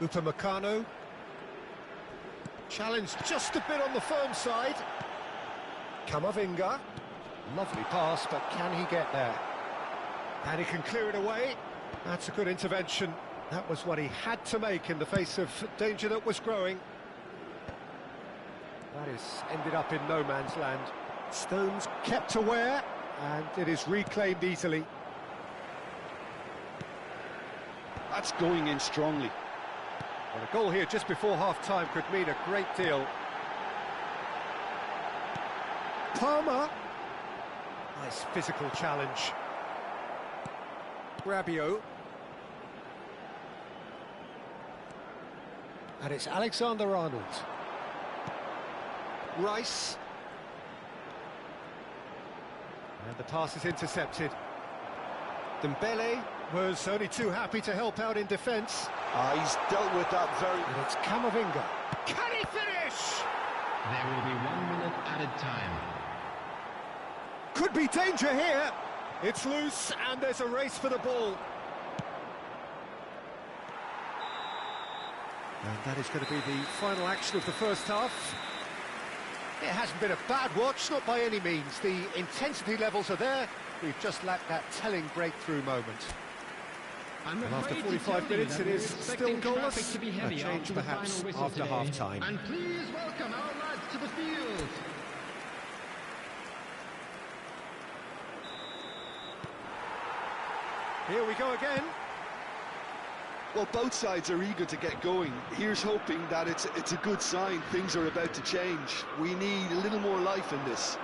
Upamecano. Challenged just a bit on the firm side. Camavinga. Lovely pass, but can he get there? And he can clear it away. That's a good intervention. That was what he had to make in the face of danger that was growing. That is ended up in no man's land. Stones kept aware, and it is reclaimed easily. That's going in strongly. Well, a goal here just before half-time could mean a great deal. Palmer. Nice physical challenge. Rabiot. And it's Alexander-Arnold. Rice. And the pass is intercepted. Dembele was only too happy to help out in defence. He's dealt with that very... And it's Camavinga. Can he finish? There will be 1 minute added time. Could be danger here. It's loose and there's a race for the ball. And that is going to be the final action of the first half. It hasn't been a bad watch, not by any means. The intensity levels are there. We've just lacked that telling breakthrough moment. I'm And after afraid to 45 tell you minutes, that it we're is expecting still traffic goalless. to be A heavy change after the perhaps final whistle after today. half-time. And please welcome our lads to the field. Here we go again. Well, both sides are eager to get going. Here's hoping that it's a good sign. Things are about to change. We need a little more life in this.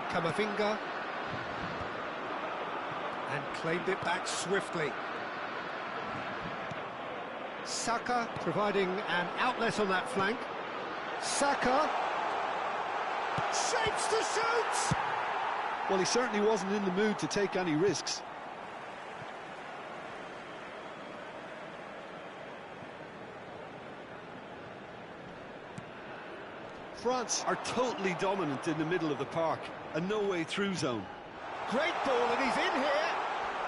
Camavinga. And claimed it back swiftly. Saka providing an outlet on that flank. Saka shapes to shoot! Well, he certainly wasn't in the mood to take any risks. France are totally dominant in the middle of the park. A no-way through zone. Great ball, and he's in here!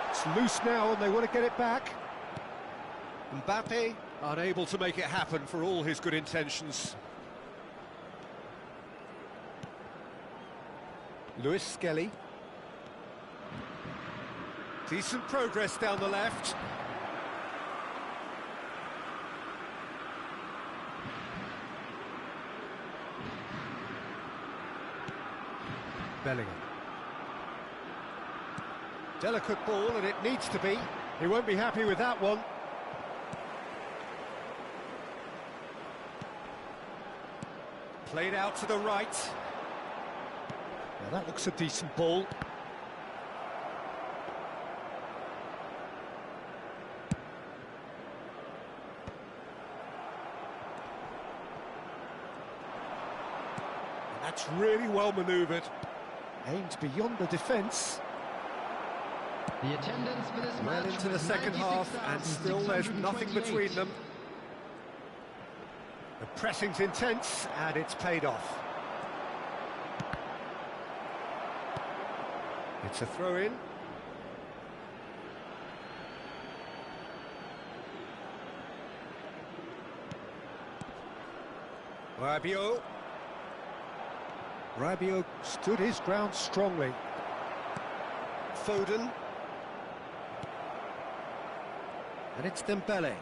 It's loose now, and they want to get it back. Mbappe unable to make it happen for all his good intentions. Lewis Skelly. Decent progress down the left. Bellingham. Delicate ball, and it needs to be. He won't be happy with that one. Played out to the right. Now that looks a decent ball. And that's really well manoeuvred. Aimed beyond the defence. The attendance for this Well match into the was second half, and still there's nothing between them. The pressing's intense, and it's paid off. It's a throw-in. Rabiot stood his ground strongly. Foden. And it's Dembele.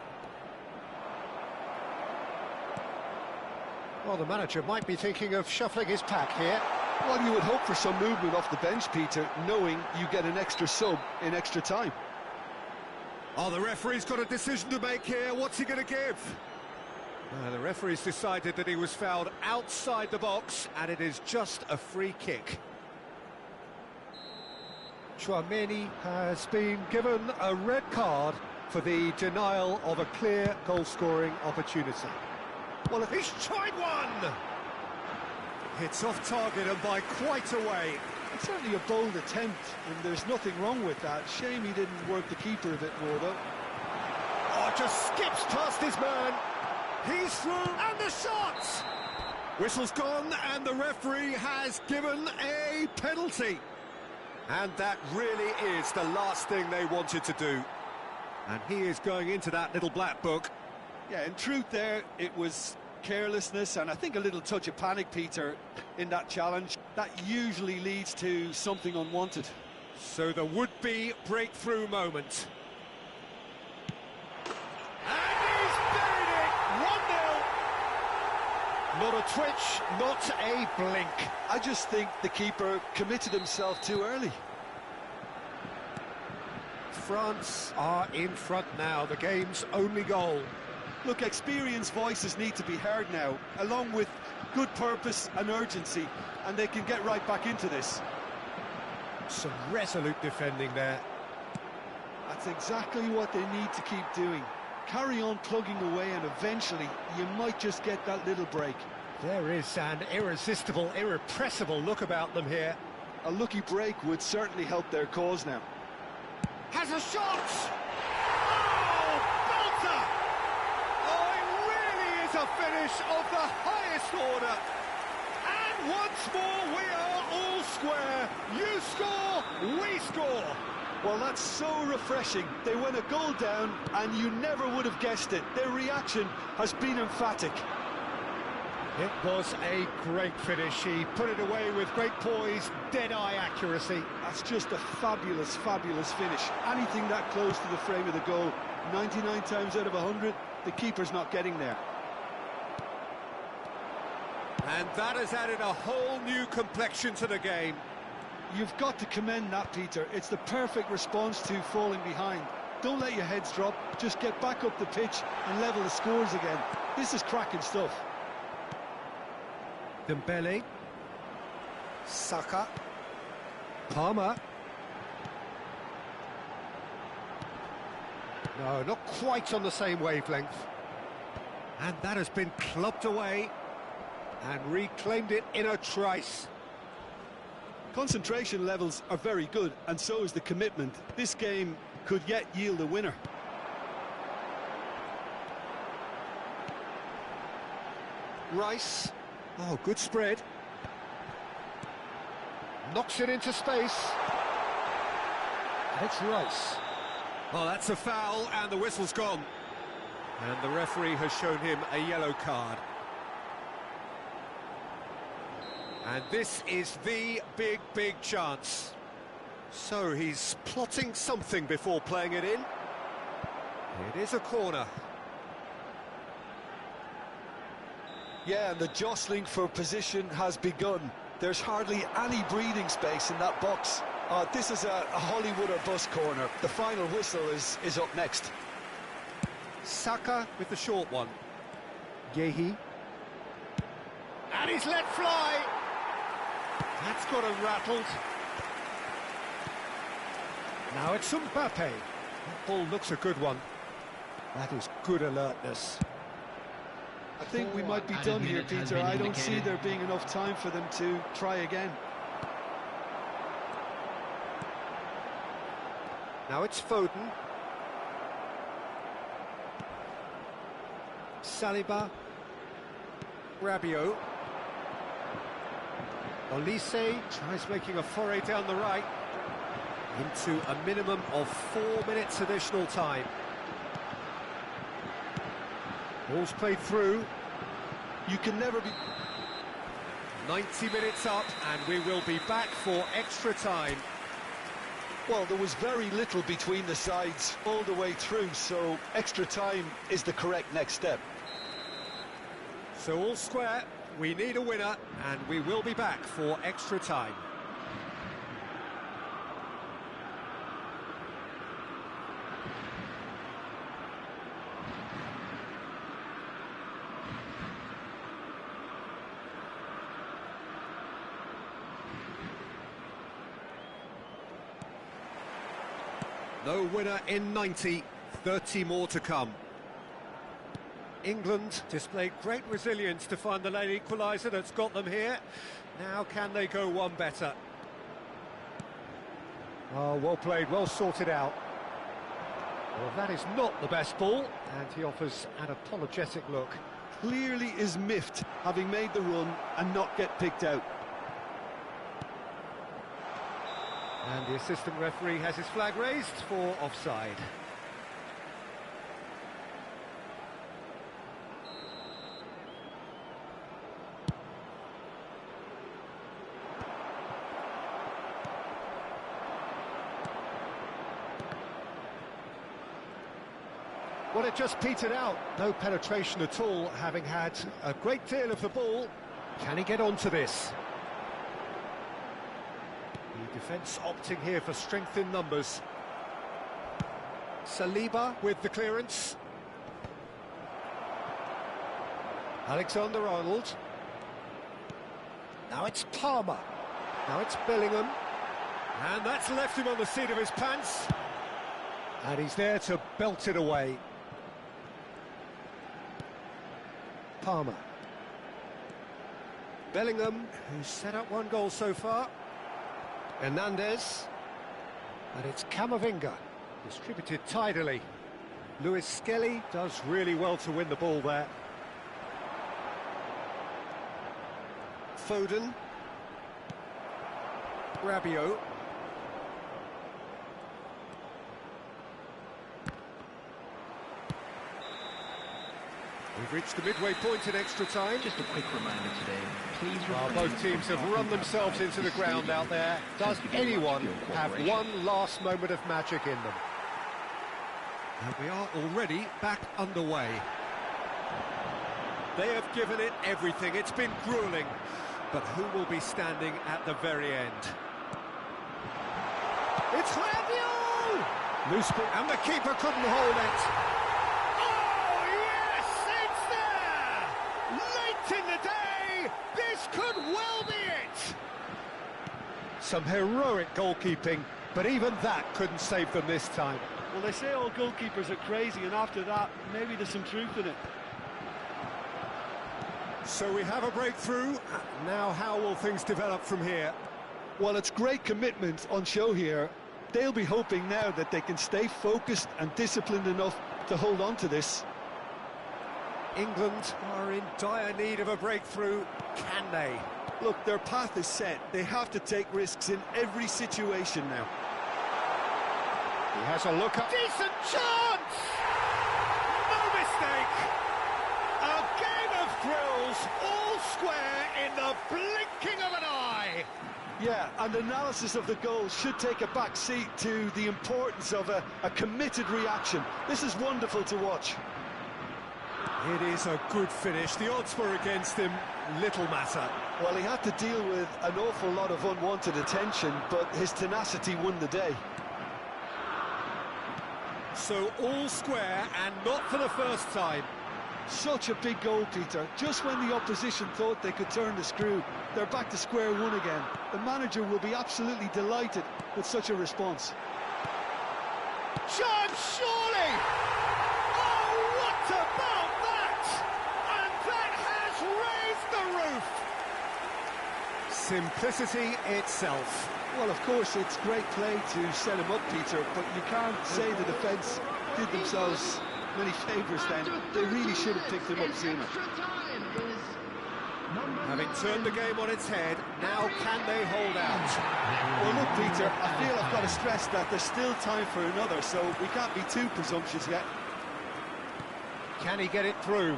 Well, the manager might be thinking of shuffling his pack here. Well, you would hope for some movement off the bench, Peter, knowing you get an extra sub in extra time. Oh, the referee's got a decision to make here. What's he going to give? The referee's decided that he was fouled outside the box, and it is just a free kick. Tchouaméni has been given a red card for the denial of a clear goal-scoring opportunity. Well, if he's tried one! It's off target and by quite a way. It's certainly a bold attempt, and there's nothing wrong with that. Shame he didn't work the keeper a bit more, though. Oh, just skips past his man. He's through, and the shot! Whistle's gone, and the referee has given a penalty. And that really is the last thing they wanted to do. And he is going into that little black book. Yeah, in truth there, it was carelessness and I think a little touch of panic, Peter, in that challenge. That usually leads to something unwanted. So the would-be breakthrough moment. And he's buried it! 1-0! Not a twitch, not a blink. I just think the keeper committed himself too early. France are in front now, the game's only goal. Look, experienced voices need to be heard now, along with good purpose and urgency, and they can get right back into this. Some resolute defending there. That's exactly what they need to keep doing. Carry on plugging away, and eventually you might just get that little break. There is an irresistible, irrepressible look about them here. A lucky break would certainly help their cause now. Has a shot! Oh, belter! Oh, it really is a finish of the highest order. And once more, we are all square. You score, we score. Well, that's so refreshing. They went a goal down, and you never would have guessed it. Their reaction has been emphatic. It was a great finish. He put it away with great poise, dead-eye accuracy. That's just a fabulous, fabulous finish. Anything that close to the frame of the goal, 99 times out of 100, the keeper's not getting there. And that has added a whole new complexion to the game. You've got to commend that, Peter. It's the perfect response to falling behind. Don't let your heads drop, just get back up the pitch and level the scores again. This is cracking stuff. Dembele. Saka. Palmer. No, not quite on the same wavelength. And that has been clubbed away and reclaimed it in a trice. Concentration levels are very good, and so is the commitment. This game could yet yield a winner. Rice. Oh, good spread. Knocks it into space. And it's Rice. Oh, that's a foul, and the whistle's gone. And the referee has shown him a yellow card. And this is the big chance. So he's plotting something before playing it in. It is a corner. Yeah, and the jostling for position has begun. There's hardly any breathing space in that box. This is a Hollywood or bust corner. The final whistle is up next. Saka with the short one. Yehi. And he's let fly. That's got him rattled. Now it's Mbappe. That ball looks a good one. That is good alertness. I think we might be done here, Peter. I don't see there being enough time for them to try again. Now it's Foden. Saliba. Rabiot. Olise tries making a foray down the right. Into a minimum of 4 minutes additional time. Ball's played through. You can never be... 90 minutes up, and we will be back for extra time. Well, there was very little between the sides all the way through, so extra time is the correct next step. So all square, we need a winner, and we will be back for extra time. No winner in 90, 30 more to come. England displayed great resilience to find the late equaliser that's got them here. Now can they go one better? Oh, well played, well sorted out. Well, that is not the best ball, and he offers an apologetic look. Clearly is miffed, having made the run and not get picked out. And the assistant referee has his flag raised for offside. Well, it just petered out. No penetration at all, having had a great deal of the ball. Can he get onto this? The defence opting here for strength in numbers. Saliba with the clearance. Alexander-Arnold. Now it's Palmer. Now it's Bellingham. And that's left him on the seat of his pants. And he's there to belt it away. Palmer. Bellingham, who's set up one goal so far. Hernandez. And it's Camavinga, distributed tidily. Lewis Skelly does really well to win the ball there. Foden. Rabiot. We've reached the midway point in extra time. Just a quick reminder today, please well, both teams have run themselves into the ground out there. Does anyone have one last moment of magic in them? And we are already back underway. They have given it everything. It's been gruelling. But who will be standing at the very end? It's Rabiot! Loose ball. And the keeper couldn't hold it. Oh, yes, it's there! Late in the day, this could well be it! Some heroic goalkeeping, but even that couldn't save them this time. Well, they say all goalkeepers are crazy, and after that, maybe there's some truth in it. So we have a breakthrough. Now how will things develop from here? Well, it's great commitment on show here. They'll be hoping now that they can stay focused and disciplined enough to hold on to this. England are in dire need of a breakthrough. Can they? Look, their path is set. They have to take risks in every situation now. He has a look up. Decent chance! No mistake! A game of thrills, all square in the blinking of an eye! Yeah, and analysis of the goal should take a back seat to the importance of a committed reaction. This is wonderful to watch. It is a good finish. The odds were against him. Little matter. Well, he had to deal with an awful lot of unwanted attention, but his tenacity won the day. So all square, and not for the first time. Such a big goal, Peter. Just when the opposition thought they could turn the screw, they're back to square one again. The manager will be absolutely delighted with such a response. Chance, surely! Oh, what about that? And that has raised the roof! Simplicity itself. Well, of course, it's great play to set him up, Peter, but you can't say the defence did themselves many favours then. They really should have picked him up sooner. Having turned the game on its head, now can they hold out? Well, look, Peter, I feel I've got to stress that there's still time for another, so we can't be too presumptuous yet. Can he get it through?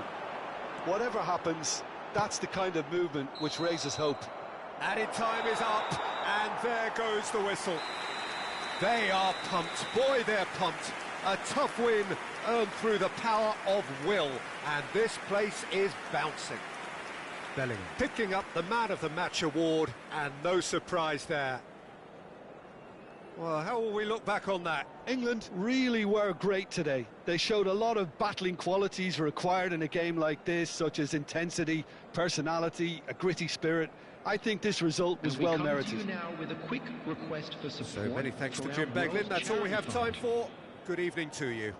Whatever happens, that's the kind of movement which raises hope. Added time is up, and there goes the whistle. They are pumped. Boy, they're pumped. A tough win earned through the power of will, and this place is bouncing. Bellingham picking up the Man of the Match award, and no surprise there. Well, how will we look back on that? England really were great today. They showed a lot of battling qualities required in a game like this, such as intensity, personality, a gritty spirit. I think this result was well merited. Now with a quick request for support. So many thanks to from Jim our Beglin. World That's all we have Charity time for. Good evening to you.